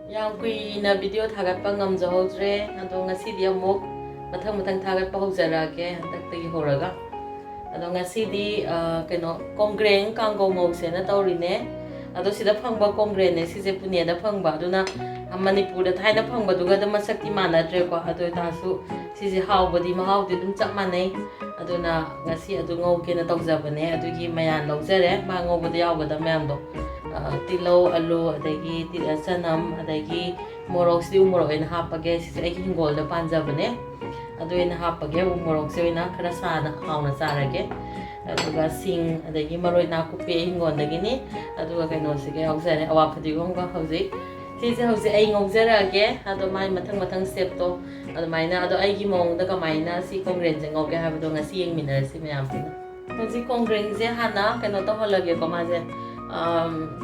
ꯌꯥꯝ ꯀꯨꯏꯅ ꯚꯤꯗꯤꯑꯣ ꯊꯥꯒꯠꯄ ꯉꯝꯖꯍꯧꯗ꯭ꯔꯦ ꯑꯗꯣ ꯉꯁꯤꯗꯤ ꯑꯃꯨꯛ ꯃꯊꯪ ꯊꯥꯒꯠꯄ ꯍꯧꯖꯔꯛꯑꯒꯦ ꯍꯟꯗꯛꯇꯒꯤ ꯍꯧꯔꯒ ꯑꯗꯣ ꯉꯁꯤꯗꯤ ꯀꯩꯅꯣ ꯀꯣꯡꯒ꯭ꯔꯦꯡ ꯀꯥꯡꯒꯧ ꯉꯧꯁꯦꯅ ꯇꯧꯔꯤꯅꯦ ꯑꯗꯣ ꯁꯤꯗ ꯐꯪꯕ ꯀꯣꯡꯒ꯭ꯔꯦꯡꯅꯦ ꯁꯤꯁꯦ ꯄꯨꯅꯦꯗ ꯐꯪꯕ ꯑꯗꯨꯅ ꯃꯅꯤꯄꯨꯔꯗ ꯊꯥꯏꯅ ꯐꯪꯕꯗꯨꯒ ꯃꯁꯛꯇꯤ ꯃꯥꯟꯅꯗ꯭ꯔꯦꯀꯣ ꯑꯗꯨ ꯑꯣꯏꯇꯥꯔꯁꯨ ꯁꯤꯁꯦ ꯃꯍꯥꯎꯗꯤ ꯑꯗꯨꯝ ꯆꯞ ꯃꯥꯟꯅꯩ ꯑꯗꯨꯅ ꯉꯁꯤ ꯑꯗꯨ ꯉꯧꯒꯦꯅ ꯇꯧꯖꯕꯅꯦ ꯑꯗꯨꯒꯤ ꯃꯌꯥꯟ ꯂꯧꯖꯔꯦ ꯃꯥ ꯉꯧꯕꯗ ꯌꯥꯎꯒꯗꯕ ꯃꯌꯥꯝꯗꯣ ꯇꯤꯜꯍꯧ ꯑꯂꯨ ꯑꯗꯒꯤ ꯆꯅꯝ ꯑꯗꯒꯤ ꯃꯣꯔꯣꯛꯁꯤꯗꯤ ꯎ ꯃꯣꯔꯣꯛ ꯑꯣꯏꯅ ꯍꯥꯞꯄꯒꯦ ꯁꯤꯁꯦ ꯑꯩꯒꯤ ꯍꯤꯡꯒꯣꯜꯗ ꯄꯥꯟꯖꯕꯅꯦ ꯑꯗꯨ ꯑꯣꯏꯅ ꯍꯥꯞꯄꯒꯦ ꯎ ꯃꯣꯔꯣꯛꯁꯦ ꯑꯣꯏꯅ ꯈꯔ ꯁꯥꯅ ꯍꯥꯎꯅ ꯆꯥꯔꯒꯦ ꯑꯗꯨꯒ ꯁꯤꯡ ꯑꯗꯒꯤ ꯃꯔꯣꯏ ꯅꯥꯀꯨꯞꯄꯤ ꯍꯤꯡꯒꯣꯜꯗꯒꯤꯅꯤ ꯑꯗꯨꯒ ꯀꯩꯅꯣꯁꯤꯒ ꯌꯥꯎꯖꯔꯦ ꯑꯋꯥꯐꯗꯤꯒꯣꯝꯒ ꯁꯤꯁꯦ ꯍꯧꯖꯤꯛ ꯑꯩ ꯉꯧꯖꯔꯛꯑꯒꯦ ꯑꯗꯣ ꯃꯥꯏ ꯃꯊꯪ ꯁ꯭ꯇꯦꯞꯇꯣ ꯑꯗꯨꯃꯥꯏꯅ ꯑꯗꯣ ꯑꯩꯒꯤ ꯃꯑꯣꯡꯗ ꯀꯃꯥꯏꯅ ꯁꯤ ꯀꯣꯡꯒ꯭ꯔꯦꯡꯁꯦ ꯉꯧꯒꯦ ꯍꯥꯏꯕꯗꯣ ꯉꯁꯤ ꯌꯦꯡꯃꯤꯟꯅꯔꯁꯤ ꯃꯌꯥꯝ ꯄꯨꯟꯅ ꯍꯧꯖꯤꯛ ꯀꯣꯡꯒ꯭ꯔꯦꯡꯁꯦ ꯍꯥꯟꯅ ꯀꯩꯅꯣ ꯇꯧꯍꯜꯂꯒꯦꯀꯣ ꯃꯥꯁꯦ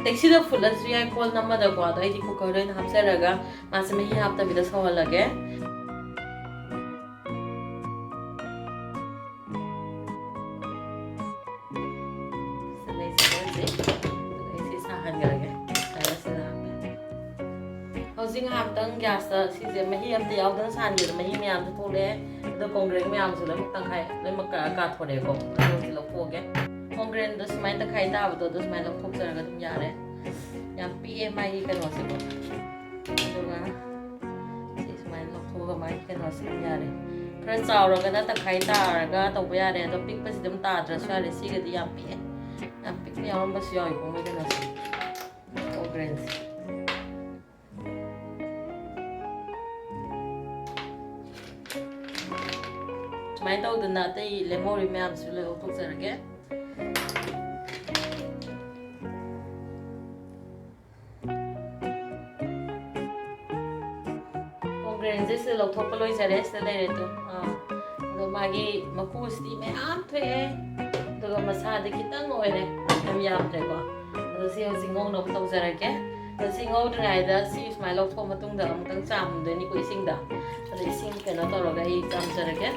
ꯇꯦꯛꯁꯤꯗ ꯐꯨꯠꯂꯁꯨ ꯌꯥꯏ ꯀꯣꯜ ꯑꯃꯗꯀꯣ ꯑꯗꯣ ꯑꯩꯗꯤ ꯀꯨꯀꯔꯗ ꯑꯣꯏꯅ ꯍꯥꯞꯆꯔꯒ ꯃꯥꯁꯦ ꯃꯍꯤ ꯍꯥꯞꯇꯕꯤꯗ ꯁꯧꯍꯜꯂꯒꯦ ꯍꯧꯖꯤꯛ ꯉꯥꯏꯍꯥꯛꯇꯪ ꯒ꯭ꯌꯥꯁꯇ ꯁꯤꯁꯦ ꯃꯍꯤ ꯑꯝꯇ ꯌꯥꯎꯗꯅ ꯁꯥꯍꯟꯈꯤꯕ ꯃꯍꯤ ꯃꯌꯥꯝꯁꯨ ꯊꯣꯛꯂꯛꯑꯦ ꯑꯗꯣ ꯀꯣꯡꯒ꯭ꯔꯦꯡ ꯃꯌꯥꯝꯁꯨ ꯂꯣꯏꯅꯃꯛ ꯀꯥꯊꯣꯔꯛꯑꯦꯀꯣ ꯑꯗꯨ ꯍꯧꯖꯤꯛ ꯂꯧꯊꯣꯛꯑꯒꯦ ꯀꯣꯡꯒ꯭ꯔꯦꯡꯗꯣ ꯁꯨꯃꯥꯏꯅ ꯇꯪꯈꯥꯏ ꯇꯥꯕꯗꯣ ꯑꯗꯨ ꯁꯨꯃꯥꯏꯅ ꯂꯧꯊꯣꯛꯆꯔꯒ ꯑꯗꯨꯝ ꯌꯥꯔꯦ ꯌꯥꯝ ꯄꯤꯛꯑꯦ ꯃꯥꯒꯤ ꯀꯩꯅꯣꯁꯦꯀꯣ ꯑꯗꯨꯒ ꯁꯤ ꯁꯨꯃꯥꯏꯅ ꯂꯧꯊꯣꯛꯑꯒ ꯃꯥꯒꯤ ꯀꯩꯅꯣꯁꯦ ꯑꯗꯨꯝ ꯌꯥꯔꯦ ꯈꯔ ꯆꯥꯎꯔꯒꯅ ꯇꯪꯈꯥꯏ ꯇꯥꯔꯒ ꯇꯧꯕ ꯌꯥꯔꯦ ꯑꯗꯣ ꯄꯤꯛꯄꯁꯤ ꯑꯗꯨꯝ ꯇꯥꯗ꯭ꯔꯁꯨ ꯌꯥꯔꯦ ꯁꯤꯒꯗꯤ ꯌꯥꯝ ꯄꯤꯛꯑꯦ ꯌꯥꯝ ꯄꯤꯛꯅ ꯌꯥꯎꯔꯝꯕꯁꯨ ꯌꯥꯎꯏꯀꯣ ꯃꯣꯏ ꯀꯩꯅꯣꯁꯦ ꯀꯣꯡꯒ꯭ꯔꯦꯡꯁꯦ ꯁꯨꯃꯥꯏꯅ ꯇꯧꯗꯅ ꯑꯇꯩ ꯂꯦꯝꯍꯧꯔꯤ ꯃꯌꯥꯝꯁꯨ ꯂꯣꯏ ꯂꯧꯊꯣꯛꯆꯔꯒꯦ ꯀꯣꯡꯒ꯭ꯔꯦꯡꯁꯦ ꯁꯤꯗ ꯂꯧꯊꯣꯛꯄ ꯂꯣꯏꯖꯔꯦ ꯁꯤꯗ ꯂꯩꯔꯦ ꯑꯗꯣ ꯃꯥꯒꯤ ꯃꯀꯨꯁꯤꯗꯤ ꯃꯌꯥꯝ ꯊꯣꯛꯑꯦ ꯑꯗꯨꯒ ꯃꯁꯥꯗꯤ ꯈꯤꯇꯪ ꯑꯣꯏꯔꯦ ꯌꯥꯝ ꯌꯥꯝꯗ꯭ꯔꯦꯀꯣ ꯑꯗꯣ ꯁꯤ ꯍꯧꯖꯤꯛ ꯉꯧꯅꯕ ꯇꯧꯖꯔꯒꯦ ꯑꯗꯣ ꯁꯤ ꯉꯧꯗ꯭ꯔꯤꯉꯩꯗ ꯁꯤ ꯁꯨꯃꯥꯏꯅ ꯂꯧꯊꯣꯛꯑ ꯃꯇꯨꯡꯗ ꯑꯃꯨꯛꯇꯪ ꯆꯥꯝꯗꯣꯏꯅꯤꯀꯣ ꯏꯁꯤꯡꯗ ꯑꯗꯣ ꯏꯁꯤꯡ ꯀꯩꯅꯣ ꯇꯧꯔꯒ ꯑꯩ ꯆꯥꯝꯖꯔꯒꯦ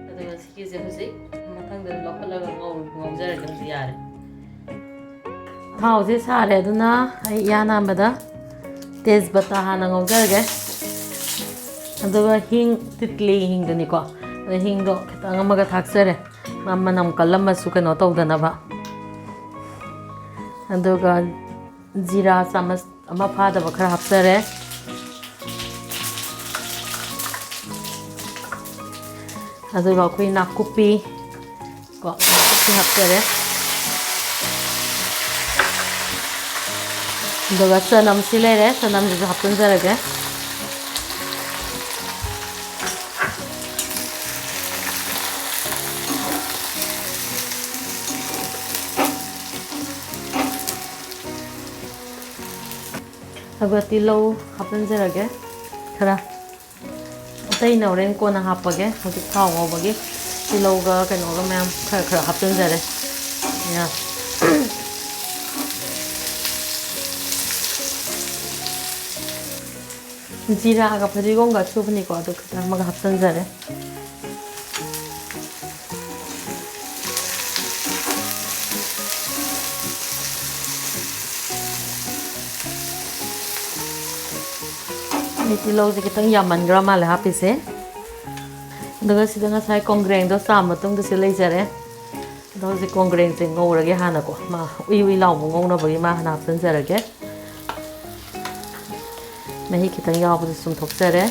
ꯑꯗꯨꯒ ꯁꯤꯒꯤꯁꯦ ꯍꯧꯖꯤꯛ ꯃꯊꯪꯗ ꯂꯧꯈꯠꯂꯒ ꯉꯧꯖꯔꯒꯦ ꯍꯧꯖꯤꯛ ꯌꯥꯔꯦ ꯊꯥꯎꯁꯦ ꯁꯥꯔꯦ ꯑꯗꯨꯅ ꯑꯩ ꯏꯌꯥꯟꯅꯕꯗ ꯇꯦꯖꯕꯇꯥ ꯍꯥꯟꯅ ꯉꯧꯖꯔꯒꯦ ꯑꯗꯨꯒ ꯍꯤꯡ ꯇꯤꯠꯂꯤ ꯍꯤꯡꯗꯨꯅꯤꯀꯣ ꯑꯗꯣ ꯍꯤꯡꯗꯣ ꯈꯤꯇꯪ ꯑꯃꯒ ꯊꯥꯛꯆꯔꯦ ꯃꯥ ꯃꯅꯝ ꯀꯜꯂꯝꯃꯁꯨ ꯀꯩꯅꯣ ꯇꯧꯗꯅꯕ ꯑꯗꯨꯒ ꯖꯤꯔꯥ ꯆꯥꯃꯁ ꯑꯃ ꯐꯥꯗꯕ ꯈꯔ ꯍꯥꯞꯆꯔꯦ ꯑꯗꯨꯒ ꯑꯩꯈꯣꯏ ꯅꯥꯀꯨꯞꯄꯤ ꯀꯣ ꯅꯥꯀꯨꯞꯄꯤ ꯍꯥꯞꯆꯔꯦ ꯑꯗꯨꯒ ꯆꯅꯝꯁꯤ ꯂꯩꯔꯦ ꯆꯅꯝꯁꯤꯁꯨ ꯍꯥꯞꯆꯤꯟꯖꯔꯒꯦ ꯑꯗꯨꯒ ꯇꯤꯜꯍꯧ ꯍꯥꯞꯆꯤꯟꯖꯔꯒꯦ ꯈꯔ ꯑꯇꯩꯅ ꯍꯣꯔꯦꯟ ꯀꯣꯟꯅ ꯍꯥꯞꯄꯒꯦ ꯍꯧꯖꯤꯛ ꯊꯥꯎ ꯉꯧꯕꯒꯤ ꯇꯤꯜꯍꯧꯒ ꯀꯩꯅꯣꯒ ꯃꯌꯥꯝ ꯈꯔ ꯍꯥꯞꯆꯤꯟꯖꯔꯦ ꯖꯤꯔꯥꯒ ꯐꯗꯤꯒꯣꯝꯒ ꯁꯨꯕꯅꯤꯀꯣ ꯑꯗꯨ ꯈꯤꯇꯪ ꯑꯃꯒ ꯍꯥꯞꯆꯤꯟꯖꯔꯦ ꯇꯤꯜꯍꯧꯁꯦ ꯈꯤꯇꯪ ꯌꯥꯝꯃꯟꯈ꯭ꯔ ꯃꯥꯜꯂꯦ ꯍꯥꯞꯄꯤꯁꯦ ꯑꯗꯨꯒ ꯁꯤꯗ ꯉꯁꯥꯏ ꯀꯣꯡꯒ꯭ꯔꯦꯡꯗꯣ ꯆꯥꯝ ꯃꯇꯨꯡꯗ ꯁꯤ ꯂꯩꯖꯔꯦ ꯑꯗꯣ ꯍꯧꯖꯤꯛ ꯀꯣꯡꯒ꯭ꯔꯦꯡꯁꯦ ꯉꯧꯔꯒꯦ ꯍꯥꯟꯅꯀꯣ ꯃꯥ ꯎꯏ ꯂꯥꯎꯕ ꯉꯧꯅꯕꯒꯤ ꯃꯥ ꯍꯥꯟꯅ ꯍꯥꯞꯆꯤꯟꯖꯔꯒꯦ ꯃꯍꯤ ꯈꯤꯇꯪ ꯌꯥꯎꯕꯁꯦ ꯆꯨꯝꯊꯣꯛꯆꯔꯦ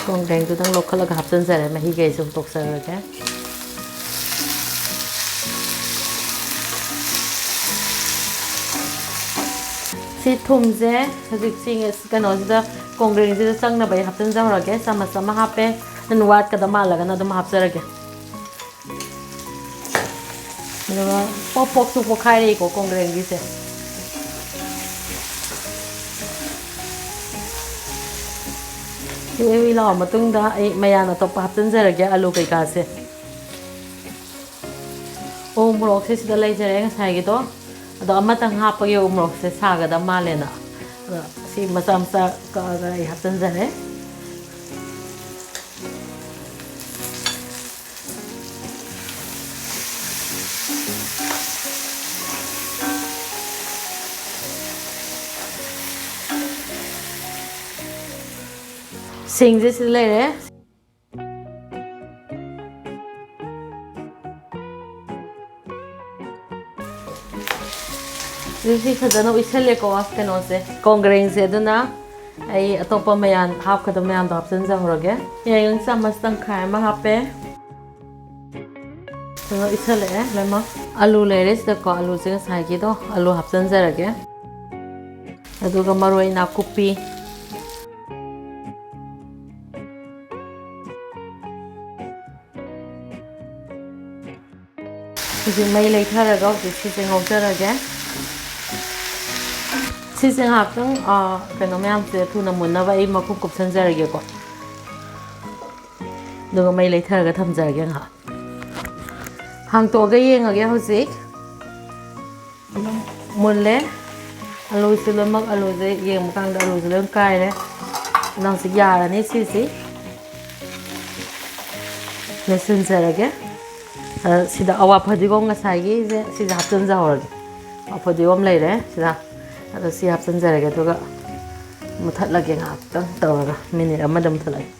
ꯀꯣꯡꯒ꯭ꯔꯦꯡꯗꯨꯗꯪ ꯂꯧꯈꯠꯂꯒ ꯍꯥꯞꯆꯤꯟꯖꯔꯦ ꯃꯍꯤꯒꯩ ꯆꯨꯝꯊꯣꯛꯆꯔꯒꯦ ꯁꯤ ꯊꯨꯝꯁꯦ ꯍꯧꯖꯤꯛ ꯀꯩꯅꯣꯁꯤꯗ ꯀꯣꯡꯒ꯭ꯔꯦꯡꯁꯤꯗ ꯆꯪꯅꯕ ꯑꯩ ꯍꯥꯞꯆꯤꯟꯖꯔꯒꯦ ꯆꯥꯃꯁ ꯑꯃ ꯍꯥꯞꯄꯦ ꯅꯪ ꯋꯥꯠꯀꯗ ꯃꯥꯜꯂꯒꯅ ꯑꯗꯨꯝ ꯍꯥꯞꯆꯔꯒꯦ ꯑꯗꯨꯒ ꯄꯣꯛꯁꯨ ꯄꯣꯛꯈꯥꯏꯔꯛꯏꯀꯣ ꯀꯣꯡꯒ꯭ꯔꯦꯡꯒꯤꯁꯦ ꯎꯏ ꯂꯥꯎꯔ ꯃꯇꯨꯡꯗ ꯑꯩ ꯃꯌꯥꯟ ꯑꯇꯣꯞꯄ ꯍꯥꯞꯆꯤꯟꯖꯔꯒꯦ ꯑꯂꯨ ꯀꯩꯀꯥꯁꯦ ꯎ ꯃꯣꯔꯣꯛꯁꯦ ꯁꯤꯗ ꯂꯩꯖꯔꯦ ꯉꯁꯥꯏꯒꯤꯗꯣ ꯑꯗꯣ ꯑꯃꯇꯪ ꯍꯥꯞꯄꯒꯤ ꯎ ꯃꯣꯔꯣꯛꯁꯦ ꯁꯥꯒꯗꯕ ꯃꯥꯜꯂꯦꯅ ꯑꯗꯣ ꯁꯤ ꯃꯆꯥ ꯃꯆꯥ ꯀꯛꯑꯒ ꯑꯩ ꯍꯥꯞꯆꯤꯟꯖꯔꯦ ꯁꯤꯡꯁꯦ ꯁꯤꯗ ꯂꯩꯔꯦ ꯁꯤ ꯐꯖꯅ ꯎꯏꯁꯜꯂꯦꯀꯣ ꯀꯩꯅꯣꯁꯦ ꯀꯣꯡꯒ꯭ꯔꯦꯡꯁꯦ ꯑꯗꯨꯅ ꯑꯩ ꯑꯇꯣꯞꯄ ꯃꯌꯥꯝ ꯍꯥꯞꯀꯗꯕ ꯃꯌꯥꯝꯗꯣ ꯍꯥꯞꯆꯤꯟꯖꯍꯧꯔꯒꯦ ꯌꯥꯏꯉꯪ ꯆꯥꯃꯁ ꯇꯪꯈꯥꯏ ꯑꯃ ꯍꯥꯞꯄꯦ ꯐꯖꯅ ꯎꯏꯁꯜꯂꯛꯑꯦ ꯂꯣꯏꯅꯃꯛ ꯑꯂꯨ ꯂꯩꯔꯦ ꯁꯤꯗꯀꯣ ꯑꯂꯨꯁꯦ ꯉꯁꯥꯏꯒꯤꯗꯣ ꯑꯂꯨ ꯍꯥꯞꯆꯤꯟꯖꯔꯒꯦ ꯑꯗꯨꯒ ꯃꯔꯣꯏ ꯅꯥꯀꯨꯞꯄꯤ ꯍꯧꯖꯤꯛ ꯃꯩ ꯂꯩꯊꯔꯒ ꯍꯧꯖꯤꯛ ꯁꯤꯁꯦ ꯉꯧꯖꯔꯒꯦ ꯁꯤꯁꯦ ꯉꯥꯏꯍꯥꯛꯇꯪ ꯀꯩꯅꯣ ꯃꯌꯥꯝꯁꯦ ꯊꯨꯅ ꯃꯨꯟꯅꯕ ꯑꯩ ꯃꯈꯨꯝ ꯀꯨꯞꯁꯟꯖꯔꯒꯦꯀꯣ ꯑꯗꯨꯒ ꯃꯩ ꯂꯩꯊꯔꯒ ꯊꯝꯖꯔꯒꯦ ꯉꯥꯏꯍꯥꯛ ꯍꯥꯡꯇꯣꯛꯑꯒ ꯌꯦꯡꯉꯒꯦ ꯍꯧꯖꯤꯛ ꯃꯨꯜꯂꯦ ꯑꯂꯨꯁꯦ ꯂꯣꯏꯅꯃꯛ ꯑꯂꯨꯁꯦ ꯌꯦꯡꯕ ꯀꯥꯟꯗ ꯑꯂꯨꯁꯦ ꯂꯣꯏ ꯀꯥꯏꯔꯦ ꯑꯗꯨꯅ ꯍꯧꯖꯤꯛ ꯌꯥꯔꯅꯤ ꯁꯤꯁꯤ ꯂꯣꯏꯁꯤꯟꯖꯔꯒꯦ ꯁꯤꯗ ꯑꯋꯥꯐꯗꯤꯒꯣꯝ ꯉꯁꯥꯏꯒꯤꯁꯦ ꯁꯤꯁꯦ ꯍꯥꯞꯆꯤꯟꯖꯍꯧꯔꯒꯦ ꯑꯋꯥꯐꯗꯤꯒꯣꯝ ꯂꯩꯔꯦ ꯁꯤꯗ ꯑꯗꯣ ꯁꯤ ꯍꯥꯞꯆꯤꯟꯖꯔꯒꯦ ꯑꯗꯨꯒ ꯃꯨꯊꯠꯂꯒꯦ ꯉꯥꯏꯍꯥꯛꯇꯪ ꯇꯧꯔꯒ ꯃꯤꯅꯤꯠ ꯑꯃꯗ ꯃꯨꯊꯠꯂꯒꯦ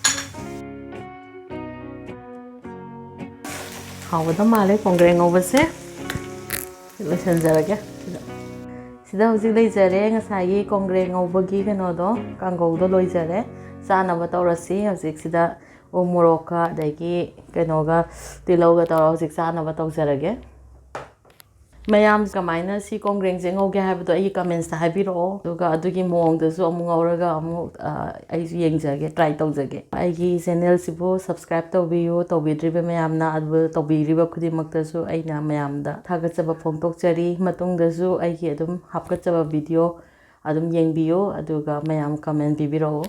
ꯍꯥꯎꯒꯗꯕ ꯃꯥꯜꯂꯦ ꯀꯣꯡꯒ꯭ꯔꯦꯡ ꯉꯧꯕꯁꯦ ꯂꯣꯏꯁꯤꯟꯖꯔꯒꯦ ꯁꯤꯗ ꯍꯧꯖꯤꯛ ꯂꯩꯖꯔꯦ ꯉꯁꯥꯏꯒꯤ ꯀꯣꯡꯒ꯭ꯔꯦꯡ ꯉꯧꯕꯒꯤ ꯀꯩꯅꯣꯗꯣ ꯀꯥꯡꯒꯧꯗꯣ ꯂꯣꯏꯖꯔꯦ ꯆꯥꯅꯕ ꯇꯧꯔꯁꯤ ꯍꯧꯖꯤꯛꯁꯤꯗ ꯎ ꯃꯣꯔꯣꯛꯀ ꯑꯗꯒꯤ ꯀꯩꯅꯣꯒ ꯇꯤꯜꯍꯧꯒ ꯇꯧꯔꯒ ꯍꯧꯖꯤꯛ ꯆꯥꯅꯕ ꯇꯧꯖꯔꯒꯦ ꯃꯌꯥꯝ ꯀꯃꯥꯏꯅ ꯁꯤ ꯀꯣꯡꯒ꯭ꯔꯦꯡꯁꯦ ꯉꯧꯒꯦ ꯍꯥꯏꯕꯗꯣ ꯑꯩꯒꯤ ꯀꯃꯦꯟꯁꯇ ꯍꯥꯏꯕꯤꯔꯛꯑꯣ ꯑꯗꯨꯒ ꯑꯗꯨꯒꯤ ꯃꯑꯣꯡꯗꯁꯨ ꯑꯃꯨꯛ ꯉꯧꯔꯒ ꯑꯃꯨꯛ ꯑꯩꯁꯨ ꯌꯦꯡꯖꯒꯦ ꯇ꯭ꯔꯥꯏ ꯇꯧꯖꯒꯦ ꯑꯩꯒꯤ ꯆꯦꯅꯦꯜꯁꯤꯕꯨ ꯁꯕꯁꯀ꯭ꯔꯥꯏꯕ ꯇꯧꯕꯤꯌꯨ ꯇꯧꯕꯤꯗ꯭ꯔꯤꯕ ꯃꯌꯥꯝꯅ ꯑꯗꯨ ꯇꯧꯕꯤꯔꯤꯕ ꯈꯨꯗꯤꯡꯃꯛꯇꯁꯨ ꯑꯩꯅ ꯃꯌꯥꯝꯗ ꯊꯥꯒꯠꯆꯕ ꯐꯣꯡꯗꯣꯛꯆꯔꯤ ꯃꯇꯨꯡꯗꯁꯨ ꯑꯩꯒꯤ ꯑꯗꯨꯝ ꯍꯥꯞꯀꯠꯆꯕ ꯚꯤꯗꯤꯑꯣ ꯑꯗꯨꯝ ꯌꯦꯡꯕꯤꯌꯨ ꯑꯗꯨꯒ ꯃꯌꯥꯝ ꯀꯃꯦꯟ ꯄꯤꯕꯤꯔꯛꯑꯣ